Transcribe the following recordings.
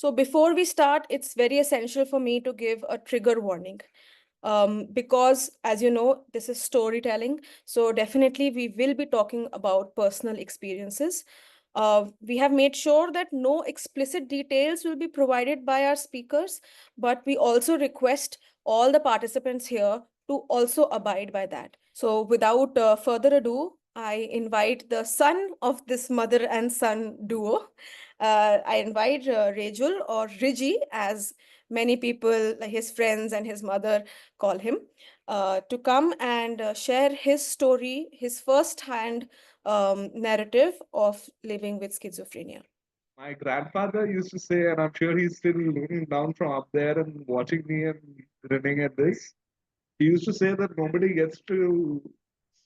So before we start, it's very essential for me to give a trigger warning. Because as you know, this is storytelling. So definitely we will be talking about personal experiences. We have made sure that no explicit details will be provided by our speakers, but we also request all the participants here to also abide by that. So without further ado, I invite the son of this mother and son duo. I invite Rejiul, or Riji, as many people, like his friends and his mother, call him, to come and share his story, his first-hand narrative of living with schizophrenia. My grandfather used to say, and I'm sure he's still looking down from up there and watching me and grinning at this. He used to say that nobody gets to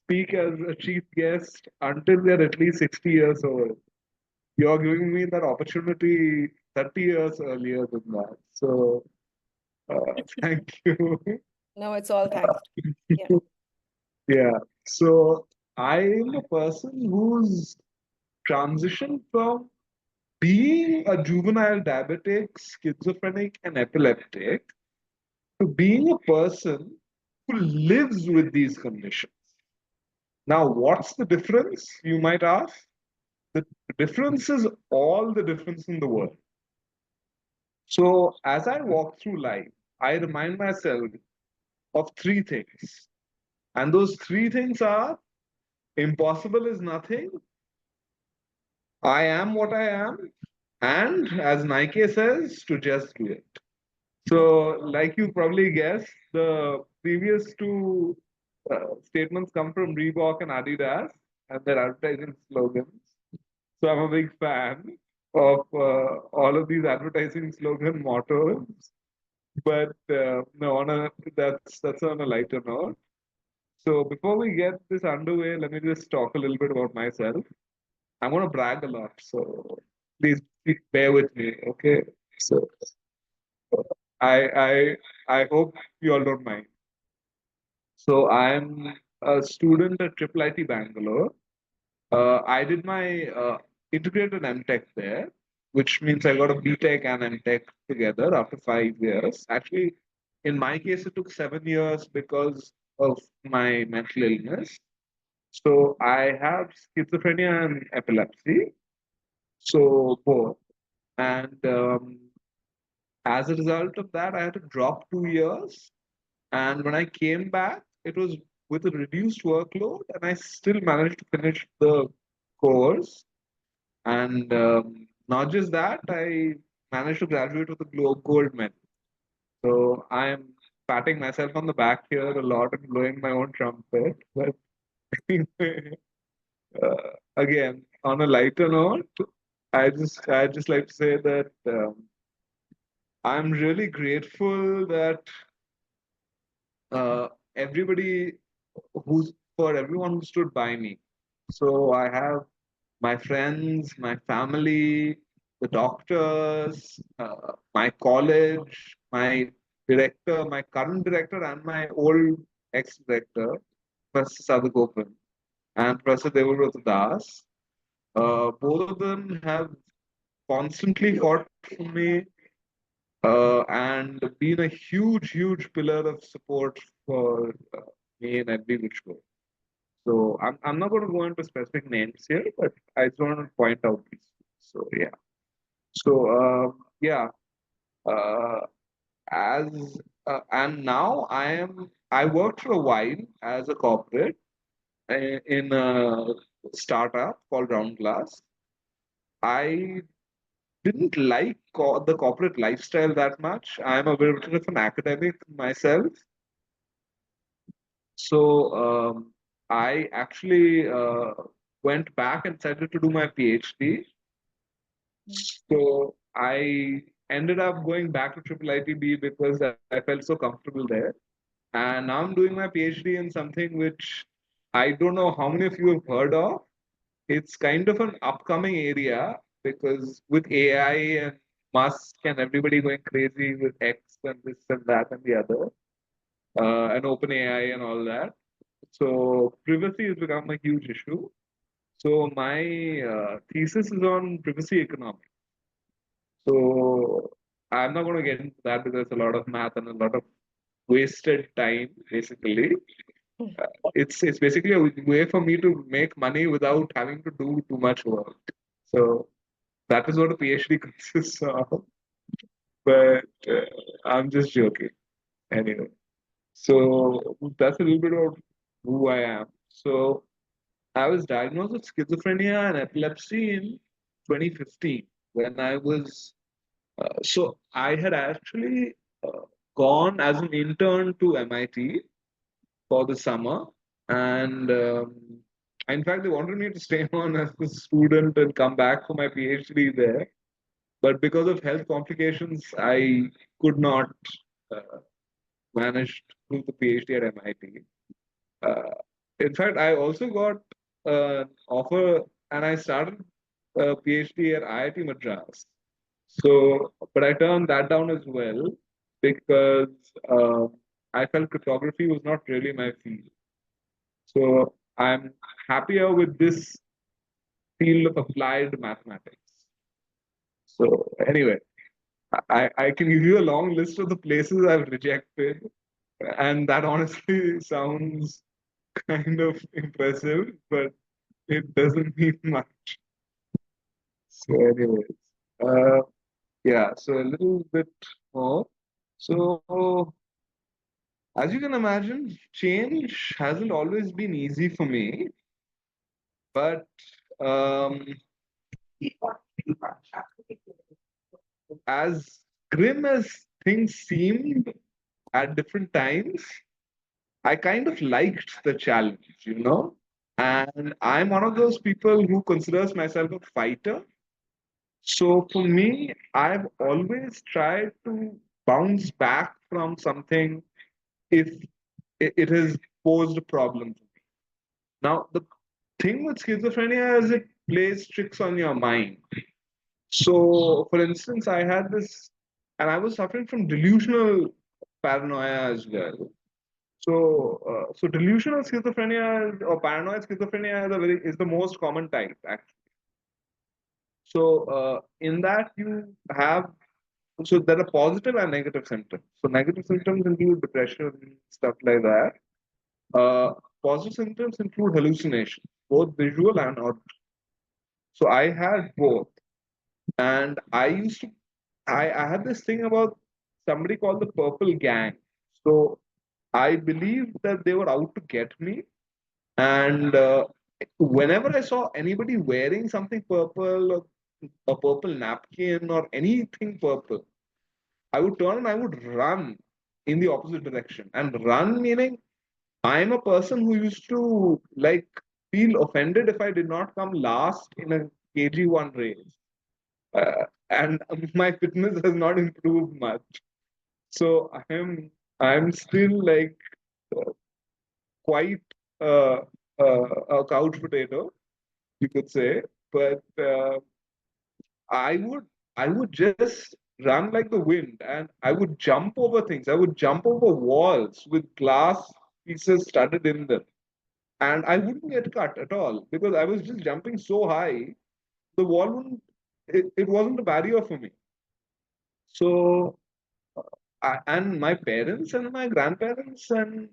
speak as a chief guest until they're at least 60 years old. You're giving me that opportunity 30 years earlier than that. So, thank you. No, it's all thanks. Yeah. Yeah. So, I'm a person who's transitioned from being a juvenile diabetic, schizophrenic, and epileptic to being a person who lives with these conditions. Now, what's the difference, you might ask? The difference is all the difference in the world. So, as I walk through life, I remind myself of three things. And those three things are: impossible is nothing, I am what I am, and as Nike says, to just do it. So, like you probably guessed, the previous two statements come from Reebok and Adidas and their advertising slogans. So, I'm a big fan of all of these advertising slogan mottos. But no, that's on a lighter note. So, before we get this underway, let me just talk a little bit about myself. I'm going to brag a lot, so please bear with me, okay? So, I I I hope you all don't mind. So I'm a student at Triple IT Bangalore. I did my integrated MTech there, which means I got a BTech and MTech together after 5 years. Actually, in my case, it took 7 years because of my mental illness. So I have schizophrenia and epilepsy. So both. And as a result of that, I had to drop 2 years. And when I came back, it was with a reduced workload, and I still managed to finish the course. And not just that, I managed to graduate with a gold medal. So I'm patting myself on the back here a lot and blowing my own trumpet. But again, on a lighter note, I just like to say that I'm really grateful that uh, everybody who's for everyone who stood by me. So I have my friends, my family, the doctors, my college, my director, my current director, and my old ex-director, Professor Sadhugopan and Professor Devabrata Das. Both of them have constantly fought for me and been a huge pillar of support for me in every which way. So I'm not going to go into specific names here, but I just want to point out these. So yeah. So yeah. Uh, as and now I worked for a while as a corporate in a startup called Round Glass. I didn't like the corporate lifestyle that much. I'm a bit of an academic myself, so I actually went back and decided to do my PhD. So I ended up going back to Triple ITB because I felt so comfortable there. And now I'm doing my PhD in something which I don't know how many of you have heard of. It's kind of an upcoming area because with AI and Musk and everybody going crazy with X and this and that and the other, and open AI and all that. So privacy has become a huge issue. So my thesis is on privacy economics. So I'm not going to get into that because it's a lot of math and a lot of wasted time, basically. Mm. It's basically a way for me to make money without having to do too much work. So that is what a PhD consists of. But I'm just joking. Anyway, so that's a little bit of who I am. So I was diagnosed with schizophrenia and epilepsy in 2015 when I was. So I had actually uh, gone as an intern to MIT for the summer, and in fact, they wanted me to stay on as a student and come back for my PhD there. But because of health complications, I could not uh, manage to do the PhD at MIT. Uh, in fact, I also got an offer and I started a PhD at IIT Madras. So, but I turned that down as well because I felt cryptography was not really my field. So I'm happier with this field of applied mathematics. So anyway, I can give you a long list of the places I've rejected, and that honestly sounds kind of impressive, but it doesn't mean much. So, anyways, uh, yeah, so a little bit more. So, as you can imagine, change hasn't always been easy for me, but um, as grim as things seemed at different times, I kind of liked the challenge, you know? And I'm one of those people who considers myself a fighter. So for me, I've always tried to bounce back from something if it has posed a problem to me. Now, the thing with schizophrenia is it plays tricks on your mind. So, for instance, I had this, and I was suffering from delusional paranoia as well. So delusional schizophrenia or paranoid schizophrenia is the most common type, actually. So, in that you have so there are positive and negative symptoms. So negative symptoms include depression, stuff like that. Positive symptoms include hallucination, both visual and auditory. So I had both, and I had this thing about somebody called the Purple Gang. So I believed that they were out to get me, and whenever I saw anybody wearing something purple or a purple napkin or anything purple, I would turn and I would run in the opposite direction. And run meaning I'm a person who used to like feel offended if I did not come last in a KG1 race. And my fitness has not improved much. So I'm still like uh, quite uh, a couch potato, you could say. But I would I would just run like the wind and I would jump over things. I would jump over walls with glass pieces studded in them. And I wouldn't get cut at all because I was just jumping so high. The wall wouldn't it wasn't a barrier for me. So and my parents and my grandparents and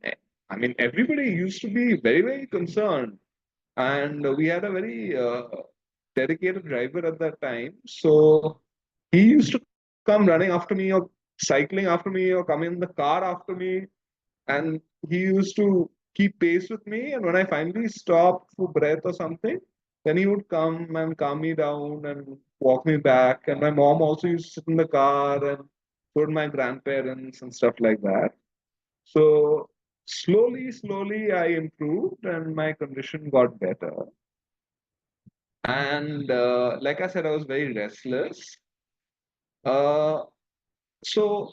I mean everybody used to be very concerned and we had a very dedicated driver at that time. So he used to come running after me or cycling after me or come in the car after me. And he used to keep pace with me. And when I finally stopped for breath or something, then he would come and calm me down and walk me back. And my mom also used to sit in the car and told my grandparents and stuff like that. So slowly, I improved and my condition got better. And like I said, I was very restless. Uh, so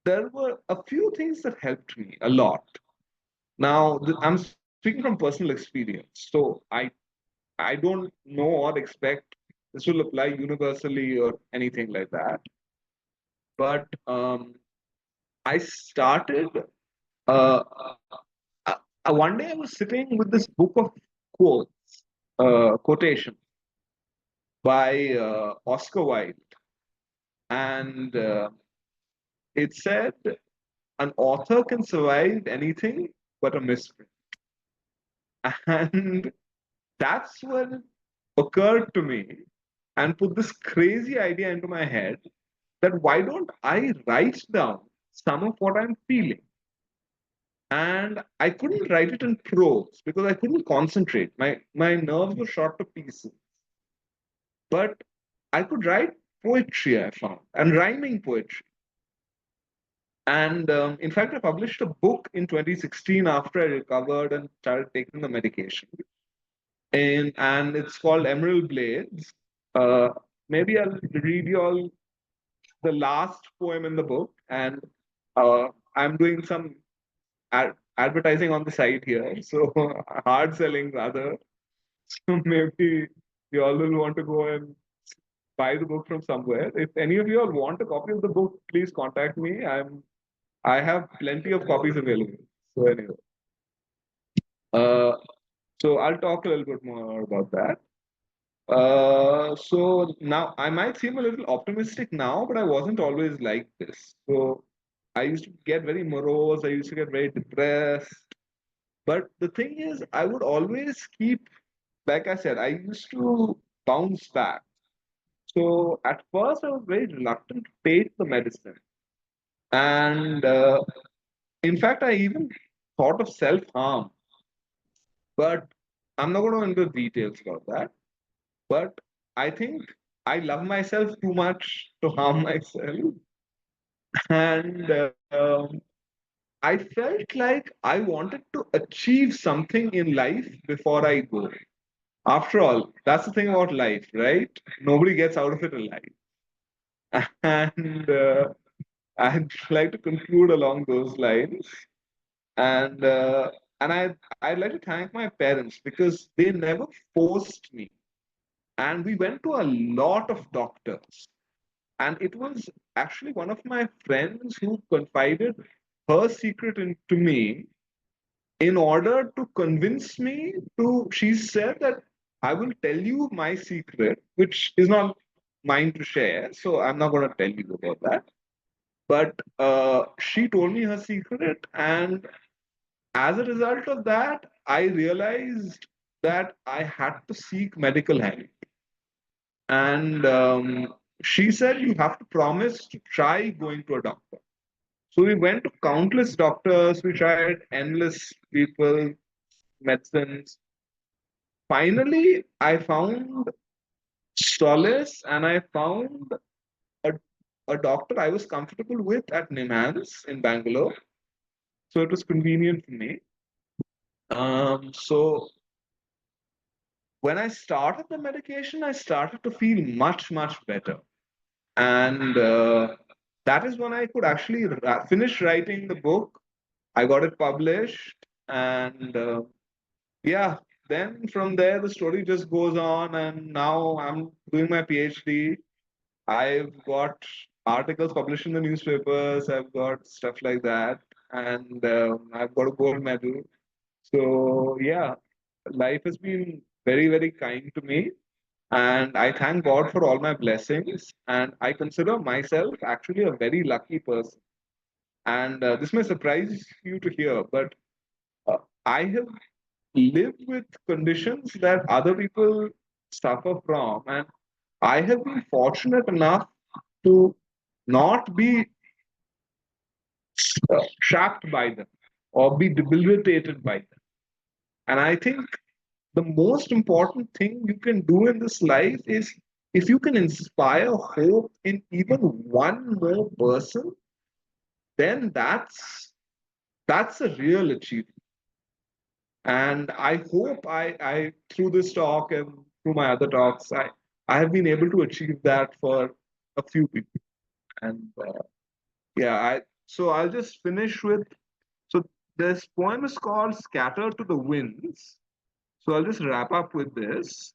there were a few things that helped me a lot. Now, I'm speaking from personal experience. So I don't know or expect this will apply universally or anything like that. But I started uh, one day I was sitting with this book of quotation by Oscar Wilde. And it said an author can survive anything but a misprint. And that's when it occurred to me and put this crazy idea into my head that why don't I write down some of what I'm feeling? And I couldn't write it in prose because I couldn't concentrate. My nerves were shot to pieces. But I could write poetry, I found, and rhyming poetry. And in fact, I published a book in 2016 after I recovered and started taking the medication. And it's called Emerald Blades. Uh, Maybe I'll read you all the last poem in the book. And I'm doing some advertising on the side here. So hard selling rather. So maybe you all will want to go and buy the book from somewhere. If any of you all want a copy of the book, please contact me. I have plenty of copies available. So anyway, uh, so I'll talk a little bit more about that. So now I might seem a little optimistic now, but I wasn't always like this. So I used to get very morose. I used to get very depressed. But the thing is, I would always keep, like I said, I used to bounce back. So at first, I was very reluctant to take the medicine. And in fact, I even thought of self harm. But I'm not going to go into details about that. But I think I love myself too much to harm myself. And I felt like I wanted to achieve something in life before I go. After all, that's the thing about life, right? Nobody gets out of it alive. And I'd like to conclude along those lines. And I'd like to thank my parents because they never forced me. And we went to a lot of doctors. And it was actually one of my friends who confided her secret into me in order to convince me to. She said that I will tell you my secret, which is not mine to share. So I'm not going to tell you about that. But she told me her secret, and as a result of that, I realized that I had to seek medical help. And she said, you have to promise to try going to a doctor. So we went to countless doctors, we tried endless people, medicines. Finally, I found solace and I found a, a doctor I was comfortable with at Nimans in Bangalore. So it was convenient for me. So when I started the medication, I started to feel much, much better. And that is when I could actually finish writing the book. I got it published. And yeah, then from there, the story just goes on. And now I'm doing my PhD. I've got articles published in the newspapers, I've got stuff like that. And I've got a gold medal. So yeah, life has been very, very kind to me. And I thank God for all my blessings. And I consider myself actually a very lucky person. And this may surprise you to hear, but uh, I have lived with conditions that other people suffer from. And I have been fortunate enough to not be trapped by them or be debilitated by them. And I think the most important thing you can do in this life is if you can inspire hope in even one more person, then that's a real achievement. And I hope I through this talk and through my other talks, I have been able to achieve that for a few people. And yeah, so I'll just finish with, so this poem is called Scattered to the Winds. So I'll just wrap up with this.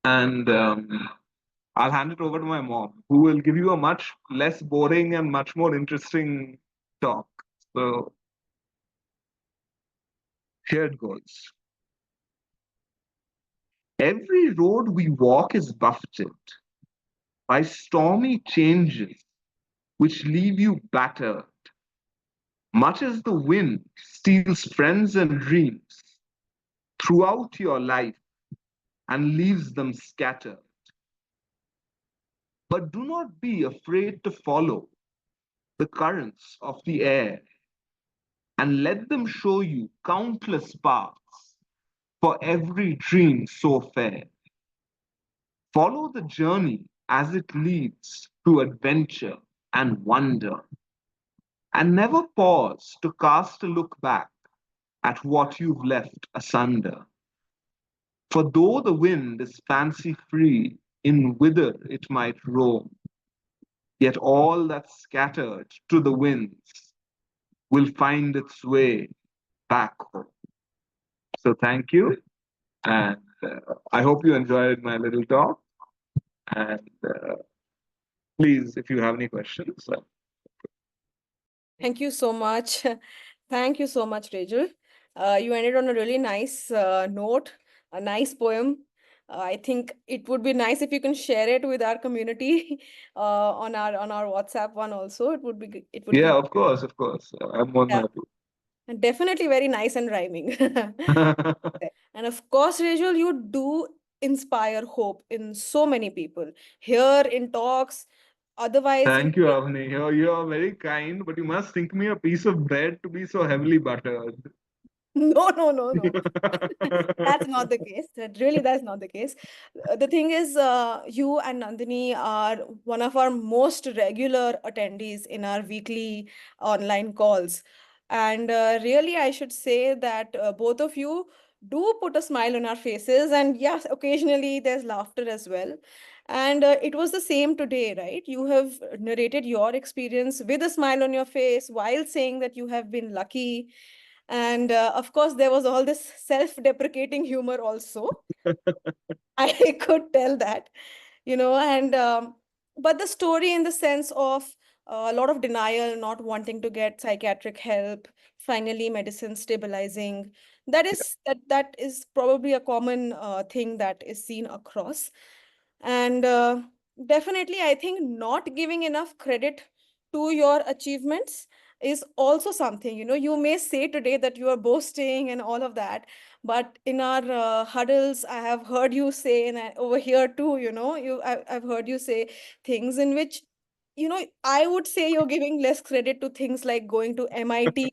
And I'll hand it over to my mom, who will give you a much less boring and much more interesting talk. So here it goes. Every road we walk is buffeted. by stormy changes which leave you battered, much as the wind steals friends and dreams throughout your life and leaves them scattered. But do not be afraid to follow the currents of the air and let them show you countless paths for every dream so fair. Follow the journey as it leads to adventure and wonder, and never pause to cast a look back at what you've left asunder. For though the wind is fancy free in whither it might roam, yet all that's scattered to the winds will find its way back home. So thank you, and I hope you enjoyed my little talk. And please, if you have any questions, Thank you so much. Thank you so much, Rachel. You ended on a really nice note, a nice poem. I think it would be nice if you can share it with our community on our WhatsApp one also. It would be it would yeah, be of course, of course. I'm more than yeah, happy. and definitely very nice and rhyming. And of course, Rachel, you do inspire hope in so many people here in talks. Otherwise, in Thank you, Avni. You're very kind, but you must think me a piece of bread to be so heavily buttered. no, no, no, no. That's not the case. That's not the case. The thing is, you and Nandini are one of our most regular attendees in our weekly online calls. And really, I should say that both of you do put a smile on our faces. And yes, occasionally there's laughter as well. And it was the same today, right? You have narrated your experience with a smile on your face while saying that you have been lucky, and of course, there was all this self-deprecating humor also. I could tell that, and but the story in the sense of a lot of denial, not wanting to get psychiatric help, finally medicine stabilizing. That is probably a common thing that is seen across. And definitely, I think not giving enough credit to your achievements is also something. You may say today that you are boasting and all of that, but in our huddles, I have heard you say, and over here too, I've heard you say things in which, I would say you're giving less credit to things like going to MIT,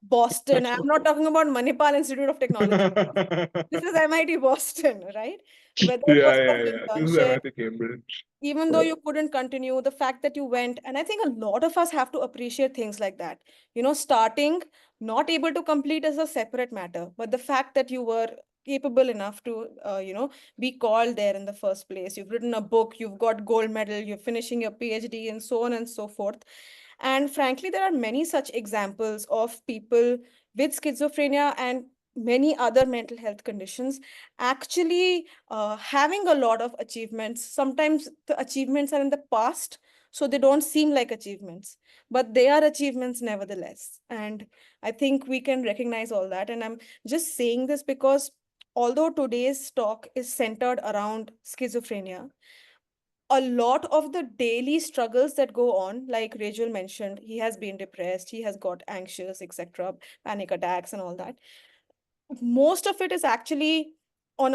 Boston. I'm not talking about Manipal Institute of Technology. This is MIT Boston, right? Whether it was for Yeah, an yeah. This is internship, MIT Cambridge. even though Yeah. you couldn't continue, the fact that you went, and I think a lot of us have to appreciate things like that. Starting not able to complete is a separate matter, but the fact that you were capable enough to be called there in the first place, you've written a book, you've got gold medal, you're finishing your PhD, and so on and so forth. And frankly, there are many such examples of people with schizophrenia and many other mental health conditions actually having a lot of achievements. Sometimes the achievements are in the past, so they don't seem like achievements, but they are achievements nevertheless. And I think we can recognize all that. And I'm just saying this because although today's talk is centered around schizophrenia, a lot of the daily struggles that go on, like Rachel mentioned, he has been depressed, he has got anxious, etc., panic attacks and all that. Most of it is actually on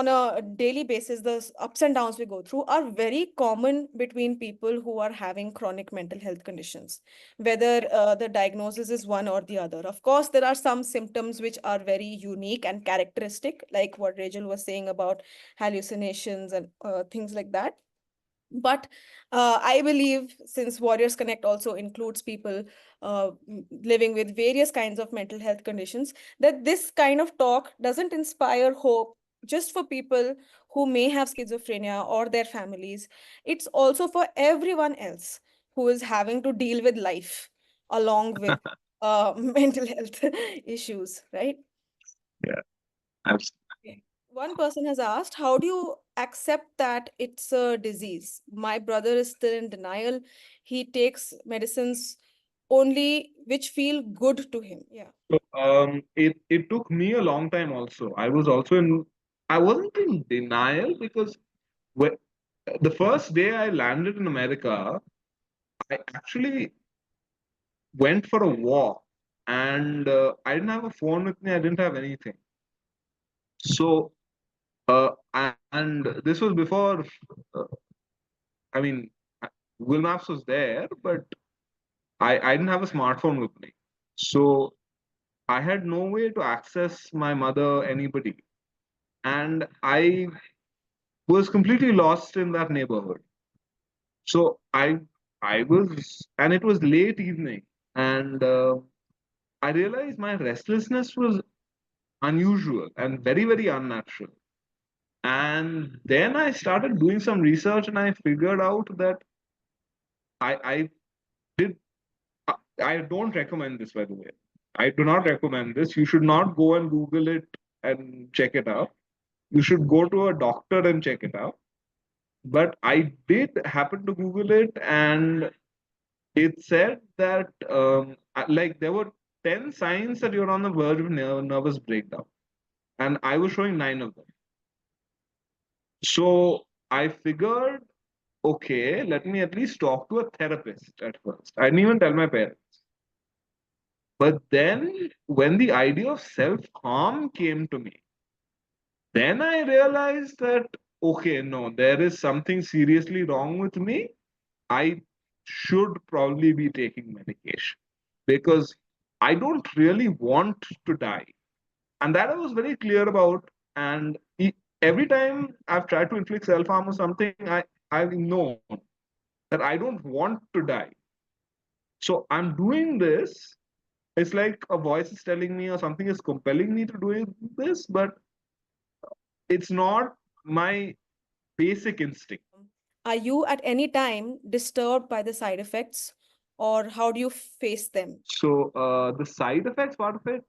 a daily basis. The ups and downs we go through are very common between people who are having chronic mental health conditions, whether the diagnosis is one or the other. Of course, there are some symptoms which are very unique and characteristic, like what Rachel was saying about hallucinations and things like that. But I believe, since Warriors Connect also includes people living with various kinds of mental health conditions, that this kind of talk doesn't inspire hope just for people who may have schizophrenia or their families. It's also for everyone else who is having to deal with life along with mental health issues, right? Yeah, absolutely. Okay. One person has asked, how do you accept that it's a disease? My brother is still in denial. He takes medicines only which feel good to him. Yeah. So, it took me a long time also. I wasn't in denial because the first day I landed in America, I actually went for a walk, and I didn't have a phone with me. I didn't have anything. So, and this was before, uh, I mean, Google Maps was there, but I didn't have a smartphone with me. So I had no way to access my mother, anybody. And I was completely lost in that neighborhood. So I was, and it was late evening, and I realized my restlessness was unusual and very, very unnatural. And then I started doing some research, and I figured out that I did. I don't recommend this, by the way. I do not recommend this. You should not go and Google it and check it out. You should go to a doctor and check it out. But I did happen to Google it, and it said that like there were 10 signs that you're on the verge of nervous breakdown, and I was showing 9 of them. So I figured, okay, let me at least talk to a therapist at first. I didn't even tell my parents. But then when the idea of self harm came to me, then I realized that, okay, no, there is something seriously wrong with me. I should probably be taking medication because I don't really want to die. And that I was very clear about. And every time I've tried to inflict self harm or something, I've known that I don't want to die. So I'm doing this. It's like a voice is telling me or something is compelling me to do this, but it's not my basic instinct. Are you at any time disturbed by the side effects, or how do you face them? So the side effects part of it,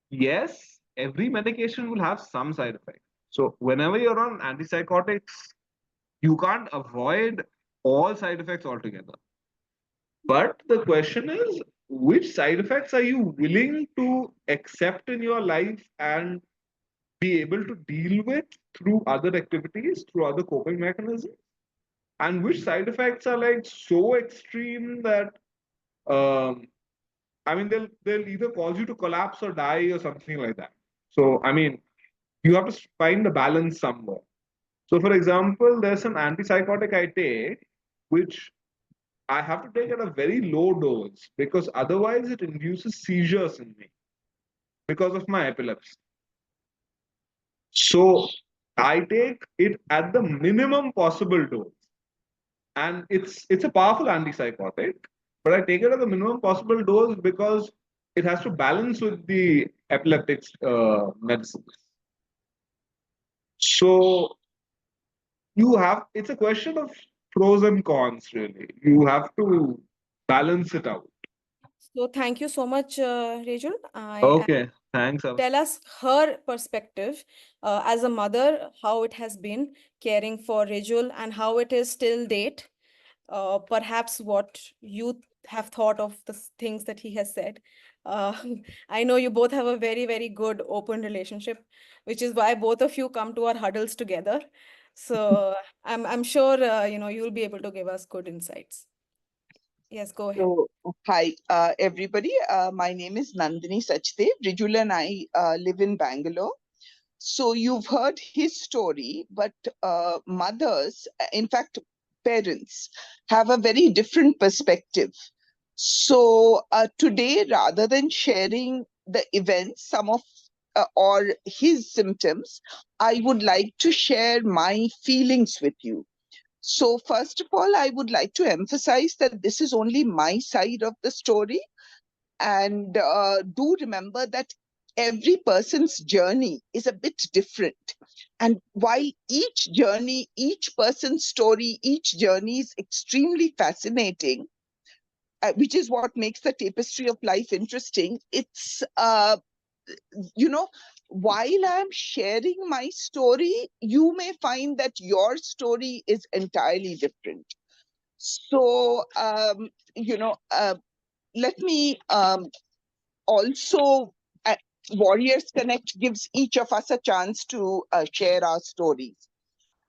yes, every medication will have some side effects. So whenever you're on antipsychotics, you can't avoid all side effects altogether. But the question is, which side effects are you willing to accept in your life and be able to deal with through other activities, through other coping mechanisms? And which side effects are like so extreme that I mean they'll either cause you to collapse or die or something like that. So I mean you have to find a balance somewhere. So for example, there's an antipsychotic I take which I have to take at a very low dose because otherwise it induces seizures in me because of my epilepsy. So I take it at the minimum possible dose, and it's a powerful antipsychotic, but I take it at the minimum possible dose because it has to balance with the epileptic medicines. So you have it's a question of pros and cons really. You have to balance it out. So thank you so much, Rejul. Okay, thanks. Tell us her perspective as a mother, how it has been caring for Rejul and how it is till date. Perhaps what you have thought of the things that he has said. Uh, I know you both have a very, very good open relationship, which is why both of you come to our huddles together. So I'm sure you'll be able to give us good insights. Yes, go ahead. So, hi, everybody. My name is Nandini Sachdev. Rejiul and I live in Bangalore. So, you've heard his story, but mothers, in fact, parents, have a very different perspective. So, today, rather than sharing the events, some of or his symptoms, I would like to share my feelings with you. So, first of all, I would like to emphasize that this is only my side of the story. And do remember that every person's journey is a bit different. And while each journey, each person's story, each journey is extremely fascinating, which is what makes the tapestry of life interesting, you know, while I'm sharing my story, you may find that your story is entirely different. So, let me also, Warriors Connect gives each of us a chance to share our stories.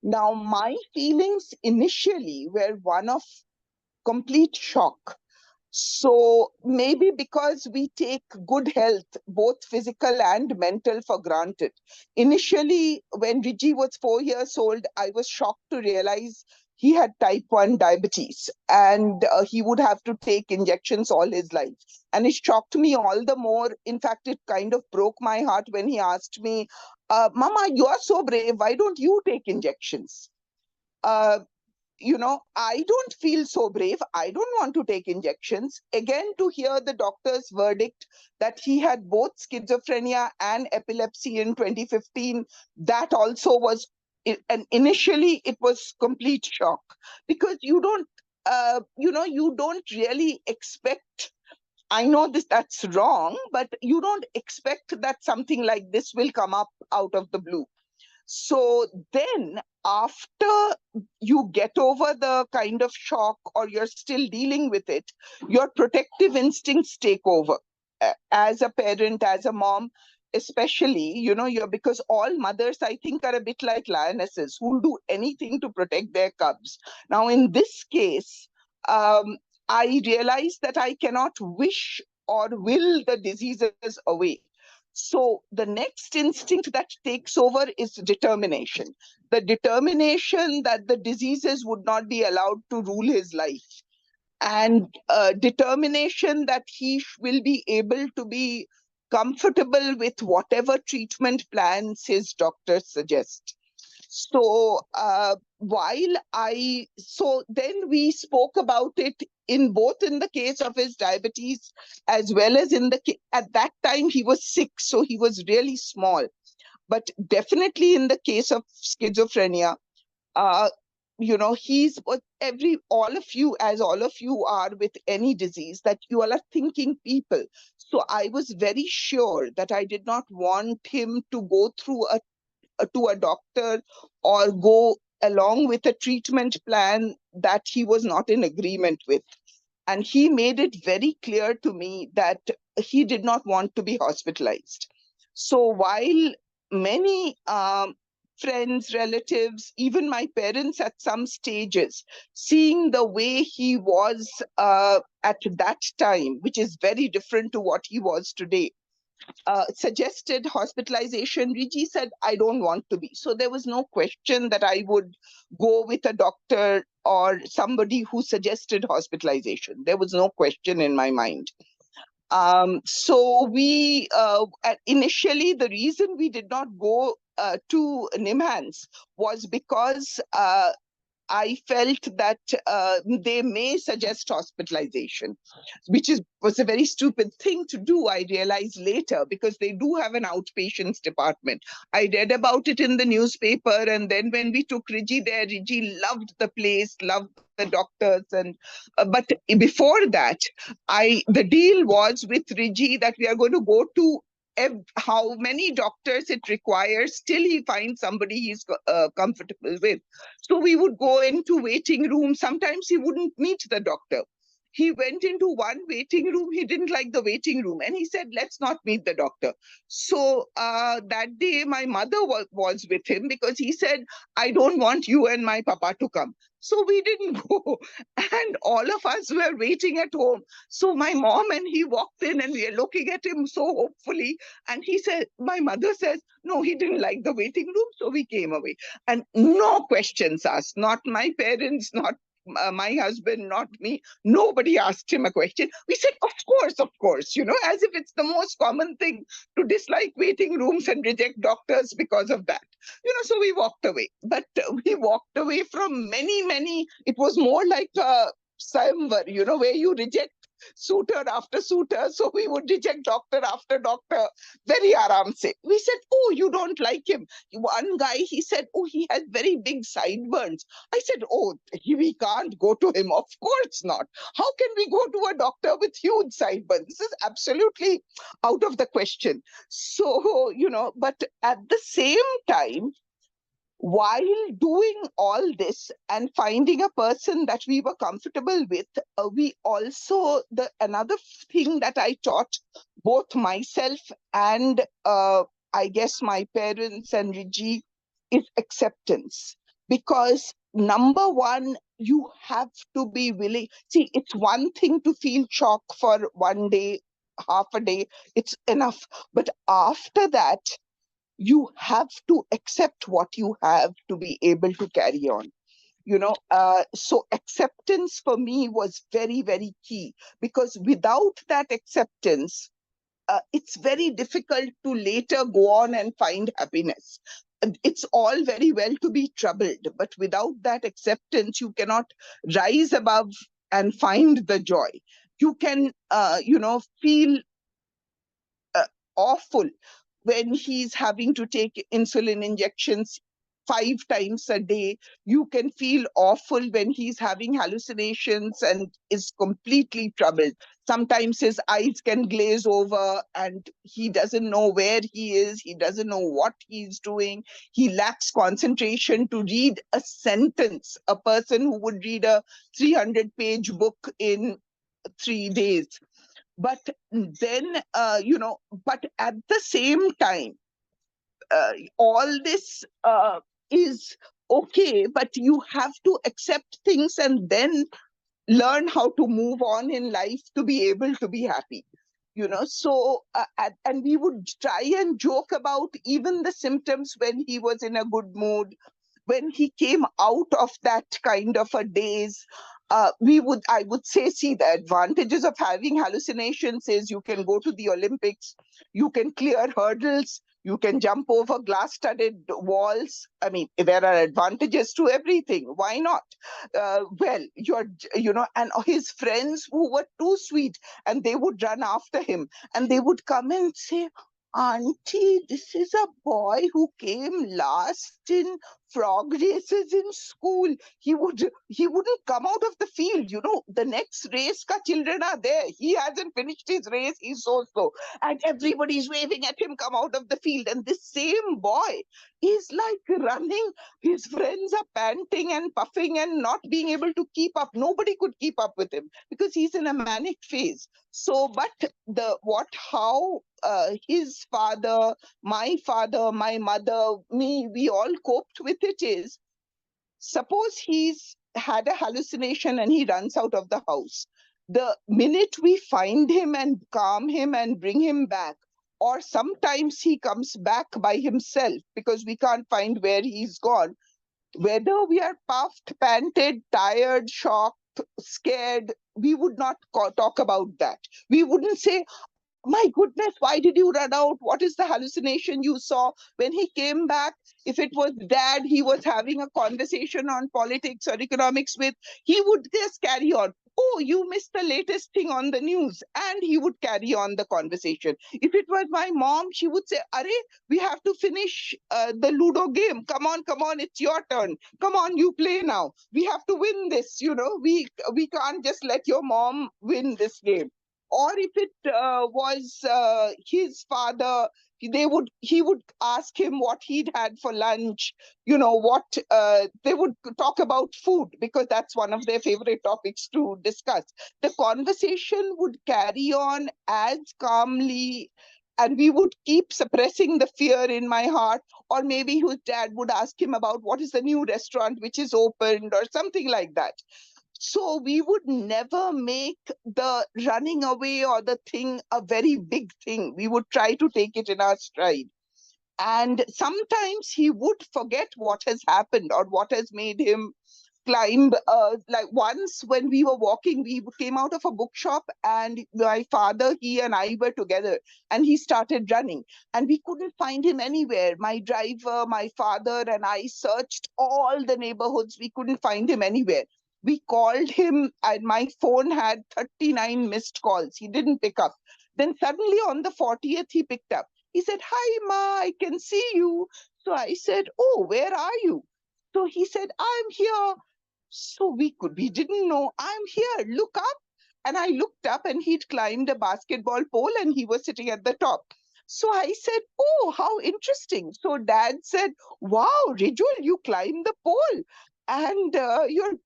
Now, my feelings initially were one of complete shock. So maybe because we take good health, both physical and mental, for granted. Initially, when Riji was 4 years old, I was shocked to realize he had type 1 diabetes and he would have to take injections all his life. And it shocked me all the more. In fact, it kind of broke my heart when he asked me, Mama, you are so brave. Why don't you take injections? Uh, I don't feel so brave. I don't want to take injections. Again, to hear the doctor's verdict that he had both schizophrenia and epilepsy in 2015, that also was, and initially it was complete shock because you don't really expect. I know that's wrong, but you don't expect that something like this will come up out of the blue. So then, after you get over the kind of shock or you're still dealing with it, your protective instincts take over. As a parent, as a mom, especially, you're because all mothers, I think, are a bit like lionesses who'll do anything to protect their cubs. Now, in this case, um, I realized that I cannot wish or will the diseases away. So the next instinct that takes over is determination. The determination that the diseases would not be allowed to rule his life, and determination that he will be able to be comfortable with whatever treatment plans his doctors suggest. So so then we spoke about it in both in the case of his diabetes as well as at that time he was 6, so he was really small. But definitely in the case of schizophrenia, uh, he's what all of you, as all of you are with any disease, that you all are thinking people. So I was very sure that I did not want him to go through to a doctor or go along with a treatment plan that he was not in agreement with. And he made it very clear to me that he did not want to be hospitalized. So while many friends, relatives, even my parents at some stages, seeing the way he was at that time, which is very different to what he was today, suggested hospitalization, Riji said, I don't want to be. So there was no question that I would go with a doctor or somebody who suggested hospitalization. There was no question in my mind. So initially, the reason we did not go to NIMHANS was because I felt that they may suggest hospitalization, which was a very stupid thing to do. I realized later because they do have an outpatients department. I read about it in the newspaper, and then when we took Riji there, Riji loved the place, loved the doctors, and but before that, the deal was with Riji that we are going to go to how many doctors it requires till he finds somebody he's comfortable with. So we would go into waiting room. Sometimes he wouldn't meet the doctor. He went into one waiting room. He didn't like the waiting room. And he said, let's not meet the doctor. So that day, my mother was with him because he said, I don't want you and my papa to come. So we didn't go. And all of us were waiting at home. So my mom and he walked in and we are looking at him so hopefully. And he said, my mother says, no, he didn't like the waiting room. So we came away. And no questions asked, not my parents, not my husband, not me. Nobody asked him a question. We said, of course, as if it's the most common thing to dislike waiting rooms and reject doctors because of that. So we walked away. But we walked away from many, it was more like a Sayamvar, where you reject suitor after suitor. So we would reject doctor after doctor, very aram se. We said, oh, you don't like him. One guy, he said, oh, he has very big sideburns. I said, oh, we can't go to him. Of course not. How can we go to a doctor with huge sideburns? This is absolutely out of the question. So, but at the same time, while doing all this and finding a person that we were comfortable with, we also, another thing that I taught both myself and I guess my parents and Riji is acceptance. because number one, you have to be willing. See, it's one thing to feel shock for one day, half a day, it's enough. But after that, you have to accept what you have to be able to carry on. So acceptance for me was very, very key, because without that acceptance, it's very difficult to later go on and find happiness. And it's all very well to be troubled, but without that acceptance, you cannot rise above and find the joy. You can, feel uh, awful when he's having to take insulin injections 5 times a day. You can feel awful when he's having hallucinations and is completely troubled. Sometimes his eyes can glaze over and he doesn't know where he is. He doesn't know what he's doing. He lacks concentration to read a sentence. A person who would read a 300-page book in 3 days. But then, but at the same time, all this is okay, but you have to accept things and then learn how to move on in life to be able to be happy. So and we would try and joke about even the symptoms when he was in a good mood. When he came out of that kind of a daze, I would say, see, the advantages of having hallucinations is you can go to the Olympics, you can clear hurdles, you can jump over glass-studded walls. I mean, there are advantages to everything. Why not? Well, and his friends who were too sweet, and they would run after him, and they would come and say, Auntie, this is a boy who came last in frog races in school. He wouldn't come out of the field. The next race ka children are there. He hasn't finished his race. He's so. And everybody's waving at him, come out of the field. And this same boy is like running. His friends are panting and puffing and not being able to keep up. Nobody could keep up with him because he's in a manic phase. So, but how his father, my mother, me, we all coped with it is, suppose he's had a hallucination and he runs out of the house. The minute we find him and calm him and bring him back, or sometimes he comes back by himself because we can't find where he's gone, whether we are puffed, panted, tired, shocked, scared, we would not talk about that. We wouldn't say, my goodness, why did you run out? What is the hallucination you saw? When he came back, if it was dad he was having a conversation on politics or economics with, he would just carry on. Oh, you missed the latest thing on the news. And he would carry on the conversation. If it was my mom, she would say, Are, we have to finish the Ludo game. Come on, it's your turn. Come on, you play now. We have to win this. We can't just let your mom win this game. Or if it was his father, he would ask him what he'd had for lunch. What they would talk about food, because that's one of their favorite topics to discuss. The conversation would carry on as calmly, and we would keep suppressing the fear in my heart. Or maybe his dad would ask him about what is the new restaurant which is opened or something like that. So we would never make the running away or the thing a very big thing. We would try to take it in our stride. And sometimes he would forget what has happened or what has made him climb. Like once when we were walking, we came out of a bookshop and my father, he and I were together, and he started running and we couldn't find him anywhere. My driver, my father, and I searched all the neighborhoods. We couldn't find him anywhere. We called him and my phone had 39 missed calls. He didn't pick up. Then suddenly on the 40th, he picked up. He said, Hi, Ma, I can see you. So I said, Oh, where are you? So he said, I'm here. So we didn't know. I'm here, look up. And I looked up and he'd climbed a basketball pole and he was sitting at the top. So I said, Oh, how interesting. So dad said, Wow, Rejiul, you climbed the pole and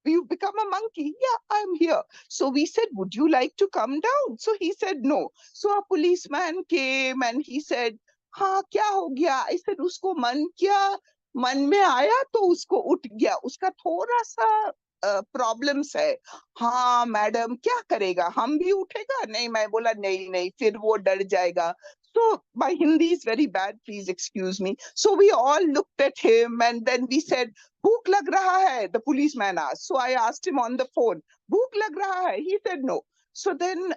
you've become a monkey. Yeah, I'm here. So we said, Would you like to come down? So he said, No. So a policeman came and he said, हाँ क्या हो गया? I said, उसको मन किया मन में आया तो उसको उठ गया, उसका थोड़ा सा प्रॉब्लम्स है। हाँ मैडम क्या करेगा, हम भी उठेगा? नहीं, मैं बोला नहीं नहीं, फिर वो डर जाएगा। So my Hindi is very bad, please excuse me. So we all looked at him and then we said, भूख लग रहा है? The policeman asked. So I asked him on the phone, भूख लग रहा है? He said no. So then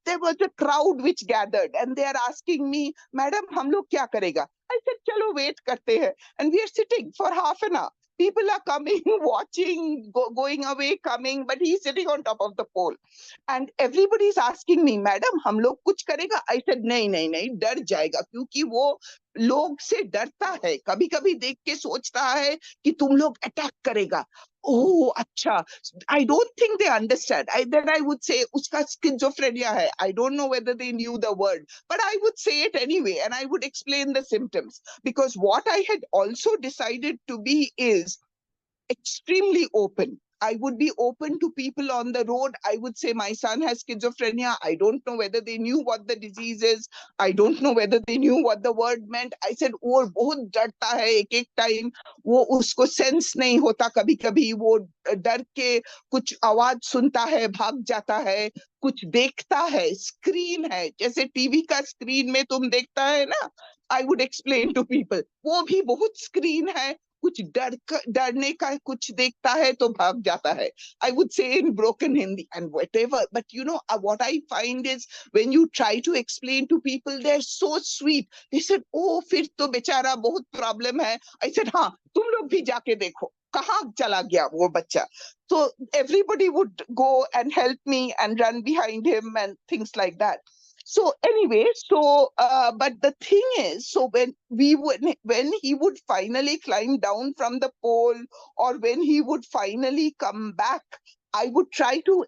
there was a crowd which gathered and they are asking me, madam हम लोग क्या करेगा? I said चलो wait करते हैं. And we are sitting for half an hour. People are coming, watching, going away, coming, but he's sitting on top of the pole. And everybody is asking me, madam हम लोग कुछ करेगा? I said नहीं नहीं नहीं, डर जाएगा, क्योंकि वो लोग से डरता है, कभी कभी देख के सोचता है कि तुम लोग अटैक करेगा। ओह अच्छा, I don't think they understand. Then I would say उसका schizophrenia है. I don't know whether they knew the word, but I would say it anyway and I would explain the symptoms, because what I had also decided to be is extremely open. I would be open to people on the road. I would say, my son has schizophrenia. I don't know whether they knew what the disease is. I don't know whether they knew what the word meant. I said, वो बहुत डरता है, एक एक time वो उसको sense नहीं होता, कभी कभी वो डर के कुछ आवाज सुनता है, भाग जाता है, कुछ देखता है, स्क्रीन है, जैसे टीवी का स्क्रीन में तुम देखता है ना। I would explain to people, वो भी बहुत स्क्रीन है, कुछ डरने का कुछ देखता है तो भाग जाता है। I would say in broken Hindi and whatever, but you know what I find is when you try to explain to people, they're so sweet. They said, oh फिर तो बेचारा बहुत प्रॉब्लम है। I said हाँ, तुम लोग भी जाके देखो कहाँ चला गया वो बच्चा। So everybody would go and help me and run behind him and things like that. So anyway, but the thing is, so when he would finally climb down from the pole, or when he would finally come back, I would try to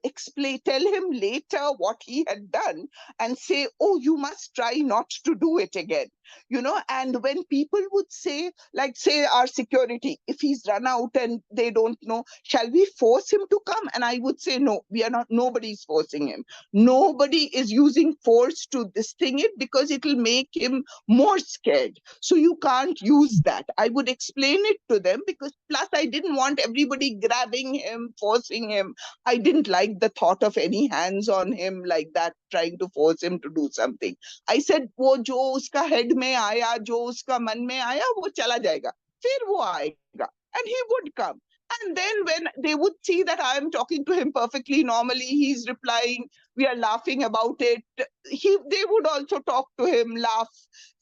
tell him later what he had done and say, oh, you must try not to do it again. You know, and when people would say, like, say, our security, if he's run out and they don't know, shall we force him to come? And I would say, no, we are not, nobody's forcing him. Nobody is using force to this thing it, because it will make him more scared. So you can't use that. I would explain it to them, because plus I didn't want everybody grabbing him, forcing him. I didn't like the thought of any hands on him like that, trying to force him to do something. I said, वो जो उसका head में आया, जो उसका मन में आया, वो चला जाएगा, फिर वो आएगा, and he would come. And then when they would see that I am talking to him perfectly normally, he's replying, we are laughing about it, they would also talk to him, laugh.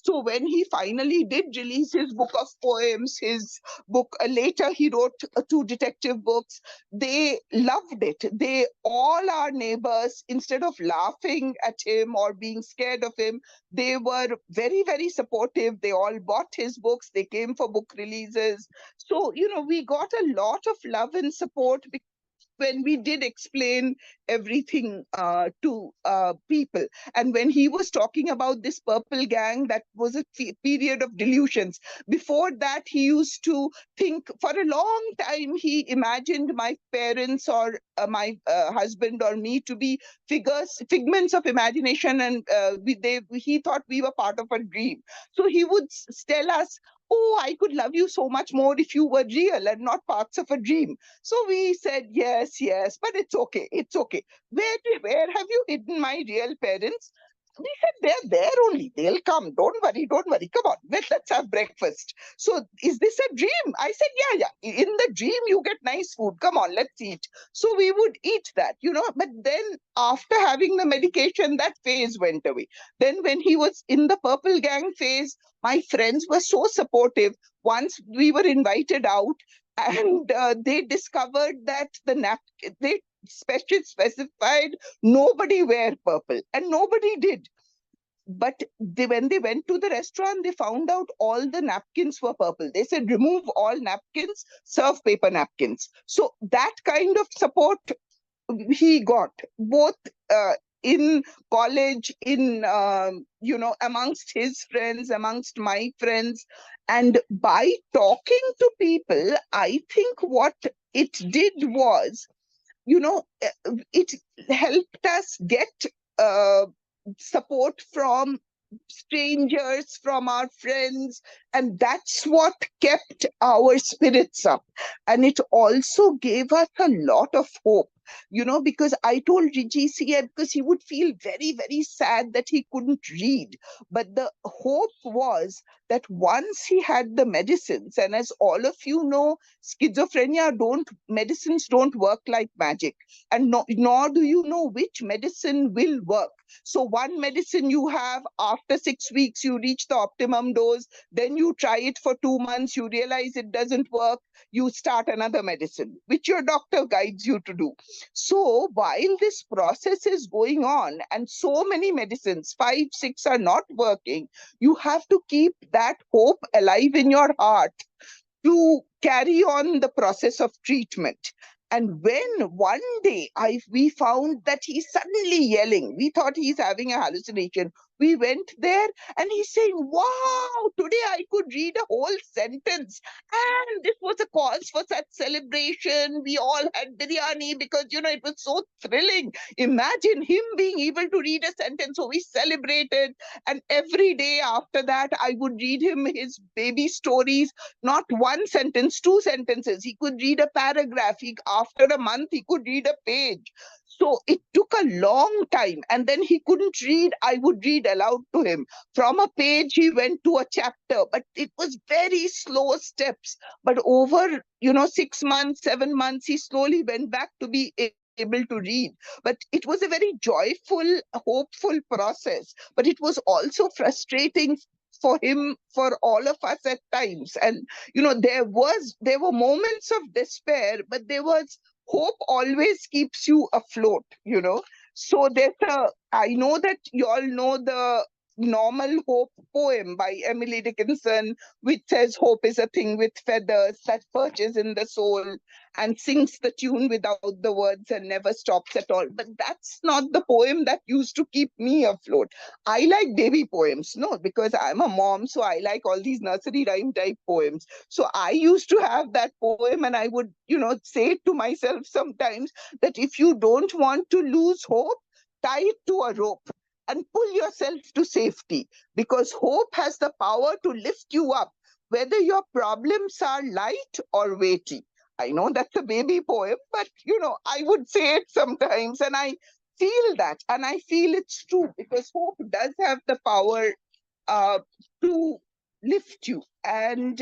So when he finally did release his book of poems, his book, later he wrote two detective books, they loved it. They, all our neighbors, instead of laughing at him or being scared of him, they were very, very supportive. They all bought his books. They came for book releases. So, you know, we got a lot of love and support when we did explain everything to people. And when he was talking about this purple gang, that was a period of delusions. Before that, he used to think, for a long time, he imagined my parents or my husband or me to be figments of imagination, and he thought we were part of a dream. So he would tell us, oh, I could love you so much more if you were real and not parts of a dream. So we said, yes, yes, but it's okay. It's okay. Where have you hidden my real parents? We said, they're there only. They'll come. Don't worry. Don't worry. Come on. Let's have breakfast. So is this a dream? I said, yeah, yeah. In the dream, you get nice food. Come on, let's eat. So we would eat that, you know. But then after having the medication, that phase went away. Then when he was in the purple gang phase, my friends were so supportive. Once we were invited out, and they discovered that they specified nobody wear purple, and nobody did. But when they went to the restaurant, they found out all the napkins were purple. They said, remove all napkins, serve paper napkins. So that kind of support he got, both in college, in you know, amongst his friends, amongst my friends. And by talking to people, I think what it did was, you know, it helped us get uh, support from strangers, from our friends, and that's what kept our spirits up. And it also gave us a lot of hope, because I told Riji, because he would feel very, very sad that he couldn't read. But the hope was that once he had the medicines, and as all of you know, medicines don't work like magic, and nor do you know which medicine will work. So one medicine you have, after 6 weeks, you reach the optimum dose, then you try it for 2 months, you realize it doesn't work, you start another medicine, which your doctor guides you to do. So while this process is going on and so many medicines, 5, 6 are not working, you have to keep that hope alive in your heart to carry on the process of treatment. And when one day we found that he's suddenly yelling, we thought he's having a hallucination. We went there and he's saying, "Wow, today I could read a whole sentence." And this was a cause for such celebration. We all had biryani because, it was so thrilling. Imagine him being able to read a sentence. So we celebrated. And every day after that, I would read him his baby stories, not one sentence, 2 sentences. He could read a paragraph. After a month, he could read a page. So it took a long time. And then he couldn't read. I would read aloud to him. From a page, he went to a chapter, but it was very slow steps. But over, 6 months, 7 months, he slowly went back to be able to read. But it was a very joyful, hopeful process. But it was also frustrating for him, for all of us at times. And there were moments of despair, but there was hope. Always keeps you afloat. So I know that you all know the normal hope poem by Emily Dickinson, which says hope is a thing with feathers that perches in the soul and sings the tune without the words and never stops at all. But that's not the poem that used to keep me afloat. I like baby poems, no, because I'm a mom, so I like all these nursery rhyme type poems. So I used to have that poem, and I would, say to myself sometimes that if you don't want to lose hope, tie it to a rope and pull yourself to safety, because hope has the power to lift you up, whether your problems are light or weighty. I know that's a baby poem, but I would say it sometimes, and I feel that, and I feel it's true, because hope does have the power uh, to lift you. And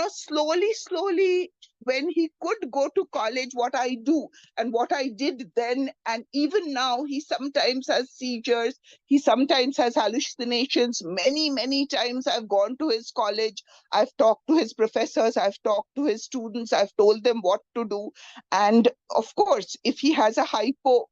slowly, when he could go to college, what I do and what I did then, and even now, he sometimes has seizures, he sometimes has hallucinations. Many times I've gone to his college, I've talked to his professors, I've talked to his students, I've told them what to do. And of course, if he has a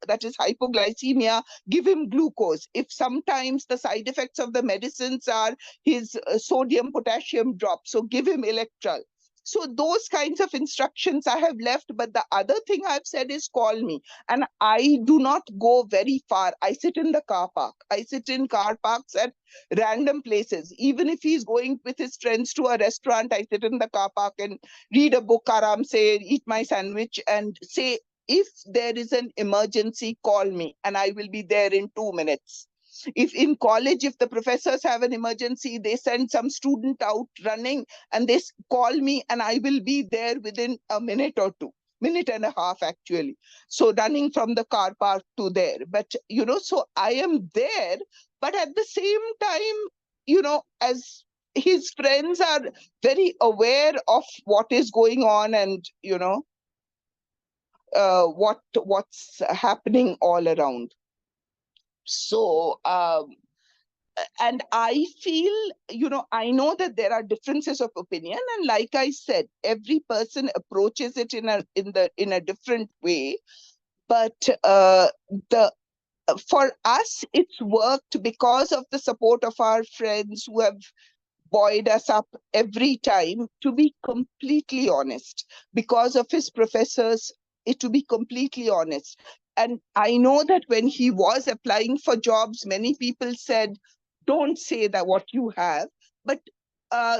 that is hypoglycemia, give him glucose. If sometimes the side effects of the medicines are his sodium potassium drop, so give him electral. So those kinds of instructions I have left. But the other thing I've said is call me. And I do not go very far. I sit in the car park. I sit in car parks at random places. Even if he's going with his friends to a restaurant, I sit in the car park and read a book, aram se, eat my sandwich, and say, if there is an emergency, call me, and I will be there in 2 minutes. If in college, if the professors have an emergency, they send some student out running and they call me, and I will be there within a minute or two, minute and a half actually. So running from the car park to there. But, so I am there, but at the same time, as his friends are very aware of what is going on, and, what's happening all around. So, and I feel, I know that there are differences of opinion, and like I said, every person approaches it in a different way. But the for us, it's worked because of the support of our friends who have buoyed us up every time. To be completely honest, because of his professors, to be completely honest. And I know that when he was applying for jobs, many people said, don't say that what you have. But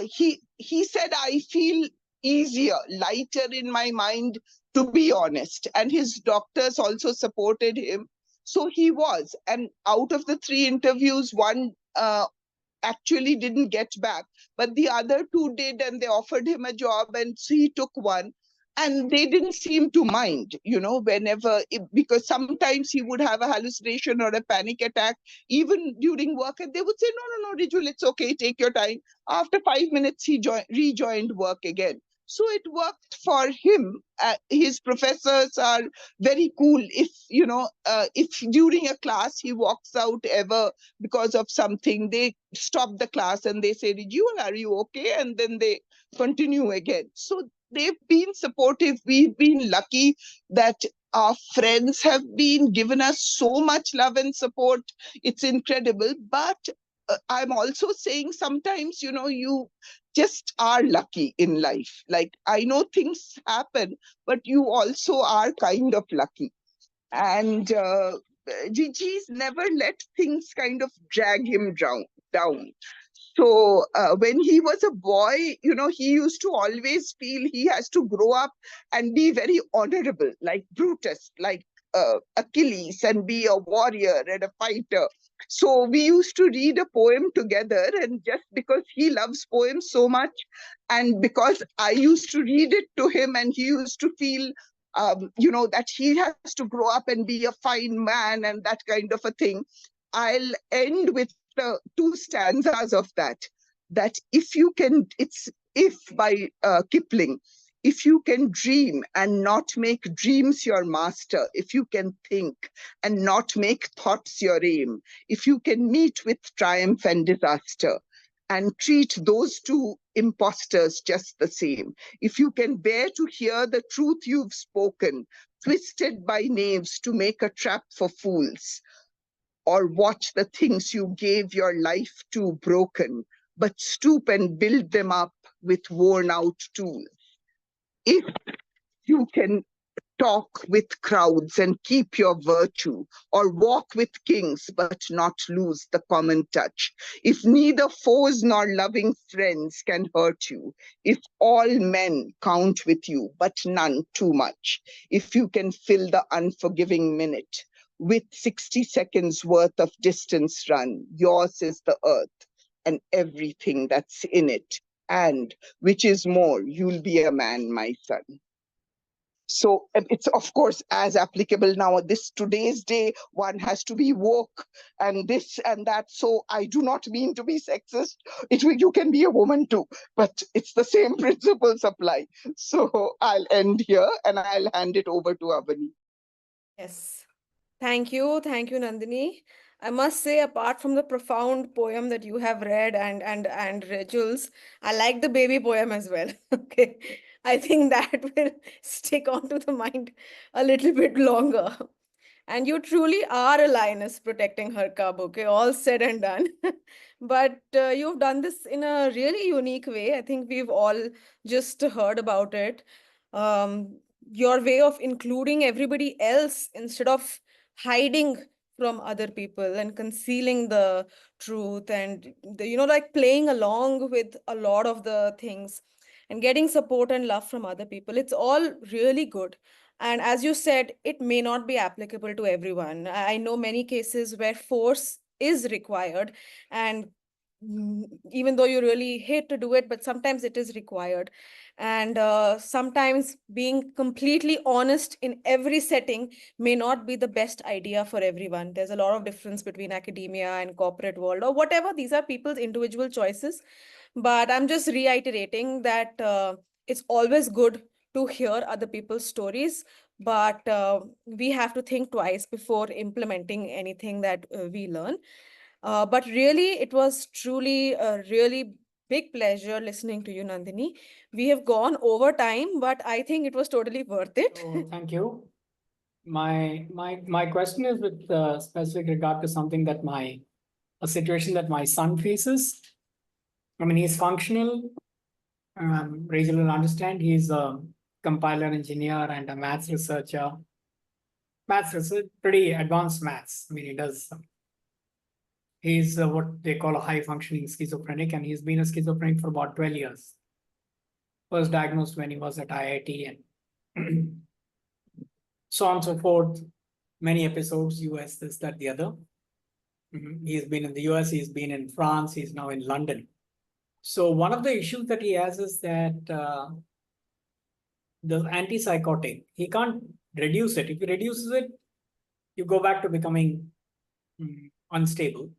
he said, I feel easier, lighter in my mind, to be honest. And his doctors also supported him. So he was. And out of the 3 interviews, one actually didn't get back, but the other two did, and they offered him a job, and so he took one. And they didn't seem to mind, because sometimes he would have a hallucination or a panic attack even during work, and they would say, no, no, no, Rijul, it's okay, take your time. After 5 minutes, he rejoined work again. So it worked for him. His professors are very cool. If during a class he walks out ever because of something, they stop the class and they say, Rejiul, are you okay? And then they continue again. So they've been supportive. We've been lucky that our friends have been given us so much love and support. It's incredible. But I'm also saying sometimes, you just are lucky in life. Like, I know things happen, but you also are kind of lucky. And Gigi's never let things kind of drag him down. So when he was a boy, he used to always feel he has to grow up and be very honorable, like Brutus, like Achilles, and be a warrior and a fighter. So we used to read a poem together, and just because he loves poems so much, and because I used to read it to him, and he used to feel, that he has to grow up and be a fine man and that kind of a thing, I'll end with two stanzas of that if you can, it's if by Kipling, if you can dream and not make dreams your master, if you can think and not make thoughts your aim, if you can meet with triumph and disaster and treat those two impostors just the same, if you can bear to hear the truth you've spoken, twisted by knaves to make a trap for fools, or watch the things you gave your life to broken, but stoop and build them up with worn out tools. If you can talk with crowds and keep your virtue, or walk with kings but not lose the common touch, if neither foes nor loving friends can hurt you, if all men count with you but none too much, if you can fill the unforgiving minute with 60 seconds worth of distance run, yours is the earth and everything that's in it, and which is more, you'll be a man, my son. So it's of course as applicable now. This today's day, one has to be woke and this and that. So I do not mean to be sexist. You can be a woman too, but it's the same principles apply. So I'll end here and I'll hand it over to Avani. Yes. Thank you. Thank you, Nandini. I must say, apart from the profound poem that you have read and Jules, I like the baby poem as well. Okay. I think that will stick onto the mind a little bit longer. And you truly are a lioness protecting her cub, okay? All said and done. But you've done this in a really unique way. I think we've all just heard about it. Your way of including everybody else instead of hiding from other people and concealing the truth, and like playing along with a lot of the things and getting support and love from other people. It's all really good. And as you said, it may not be applicable to everyone. I know many cases where force is required, and even though you really hate to do it, but sometimes it is required. And sometimes being completely honest in every setting may not be the best idea for everyone. There's a lot of difference between academia and corporate world or whatever. These are people's individual choices. But I'm just reiterating that it's always good to hear other people's stories, but we have to think twice before implementing anything that we learn. But really, it was truly a really big pleasure listening to you, Nandini. We have gone over time, but I think it was totally worth it. So thank you. My question is with specific regard to something that a situation that my son faces. I mean, he's functional. Rejiul will understand. He's a compiler engineer and a maths researcher. Maths research, pretty advanced maths. I mean, he's what they call a high functioning schizophrenic, and he's been a schizophrenic for about 12 years. Was diagnosed when he was at IIT and so on and so forth. Many episodes, US, this, that, the other. He's been in the US, he's been in France, he's now in London. So one of the issues that he has is that the antipsychotic, he can't reduce it. If he reduces it, you go back to becoming unstable.